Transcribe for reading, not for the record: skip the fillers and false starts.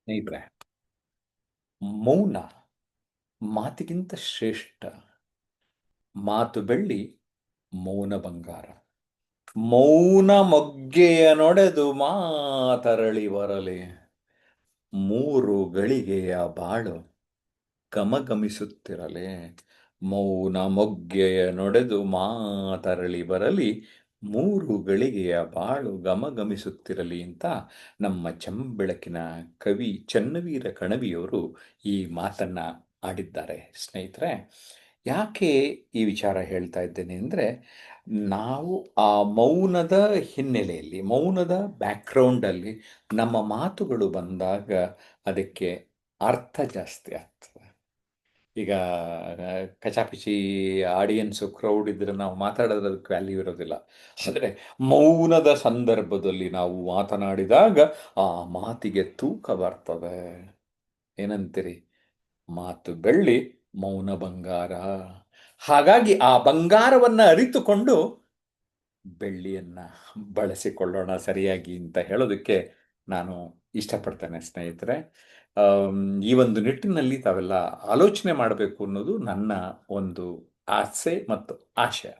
ಸ್ನೇಹಿತರೆ, ಮೌನ ಮಾತಿಗಿಂತ ಶ್ರೇಷ್ಠ. ಮಾತು ಬೆಳ್ಳಿ, ಮೌನ ಬಂಗಾರ. ಮೌನ ಮೊಗ್ಗೆಯ ನೊಡೆದು ಮಾತರಳಿ ಬರಲಿ, ಮೂರು ಗಳಿಗೆಯ ಬಾಳು ಗಮಗಮಿಸುತ್ತಿರಲಿ. ಮೌನ ಮೊಗ್ಗೆಯ ನೊಡೆದು ಮಾತರಳಿ ಬರಲಿ, ಮೂರು ಗಳಿಗೆಯ ಬಾಳು ಗಮಗಮಿಸುತ್ತಿರಲಿ ಅಂತ ನಮ್ಮ ಚೆಂಬೆಳಕಿನ ಕವಿ ಚನ್ನವೀರ ಕಣವಿಯವರು ಈ ಮಾತನ್ನ ಆಡಿದ್ದಾರೆ. ಸ್ನೇಹಿತರೆ, ಯಾಕೆ ಈ ವಿಚಾರ ಹೇಳ್ತಾ ಇದ್ದೇನೆ ಅಂದರೆ, ನಾವು ಆ ಮೌನದ ಹಿನ್ನೆಲೆಯಲ್ಲಿ, ಮೌನದ ಬ್ಯಾಕ್ಗ್ರೌಂಡಲ್ಲಿ ನಮ್ಮ ಮಾತುಗಳು ಬಂದಾಗ ಅದಕ್ಕೆ ಅರ್ಥ ಜಾಸ್ತಿ ಆಗ್ತದೆ. ಈಗ ಕಚಾಪಿಚಿ ಆಡಿಯನ್ಸು ಕ್ರೌಡ್ ಇದ್ರೆ ನಾವು ಮಾತಾಡೋದಕ್ಕೆ ವ್ಯಾಲ್ಯೂ ಇರೋದಿಲ್ಲ. ಆದರೆ ಮೌನದ ಸಂದರ್ಭದಲ್ಲಿ ನಾವು ಮಾತನಾಡಿದಾಗ ಆ ಮಾತಿಗೆ ತೂಕ ಬರ್ತದೆ. ಏನಂತೀರಿ? ಮಾತು ಬೆಳ್ಳಿ, ಮೌನ ಬಂಗಾರ. ಹಾಗಾಗಿ ಆ ಬಂಗಾರವನ್ನ ಅರಿತುಕೊಂಡು ಬೆಳ್ಳಿಯನ್ನ ಬಳಸಿಕೊಳ್ಳೋಣ ಸರಿಯಾಗಿ ಅಂತ ಹೇಳೋದಕ್ಕೆ ನಾನು ಇಷ್ಟಪಡ್ತೇನೆ. ಸ್ನೇಹಿತರೆ, ಈ ಒಂದು ನಿಟ್ಟಿನಲ್ಲಿ ತಾವೆಲ್ಲ ಆಲೋಚನೆ ಮಾಡಬೇಕು ಅನ್ನೋದು ನನ್ನ ಒಂದು ಆಸೆ ಮತ್ತು ಆಶಯ.